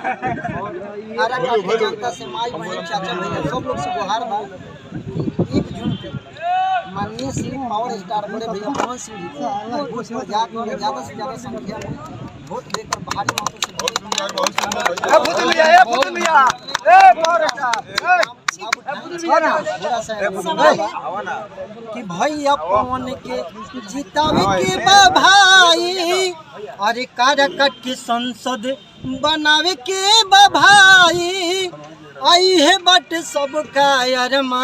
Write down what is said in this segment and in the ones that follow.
भारतीय जनता से माई बहन चाचा भैया सब लोग से गुहार बा 1 जून के माननीय श्री पावर स्टार बड़े भैया पवन सिंह जी को ज़्यादा से ज़्यादा संख्या में वोट देकर भारी मतों से कि भैया पवन के जितावे के बा भाई, अरे काराकाट के संसद बनावे के बा भाई, आई है बट सबका अरमान,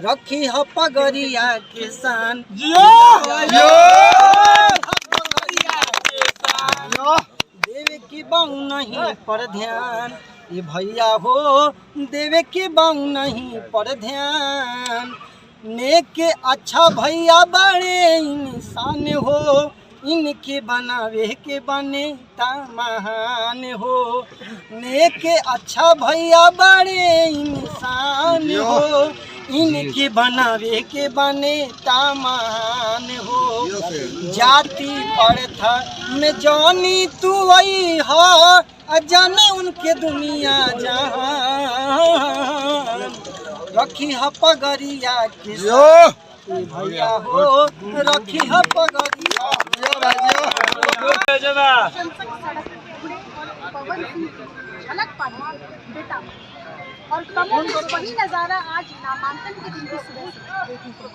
रखी है पगड़िया किसान देवे की बाऊ नहीं पर ध्यान, ये भैया हो देवे की बाऊ नहीं पर ध्यान, नेक अच्छा भैया बड़े इंसान हो, इनके बनावे के बने ता महान हो, नेक अच्छा भैया बड़े इंसान हो, इनके बनावे के बने ता महान हो, जाति प्रथा में जानी तू आई हो, जाने उनके दुनिया जहान, रखी है पगड़िया किसान भैया हो, रखी है पगड़िया झलक पानी बेटा और कमल वही नजारा आज नामांकन के दिन की सुबह देखने को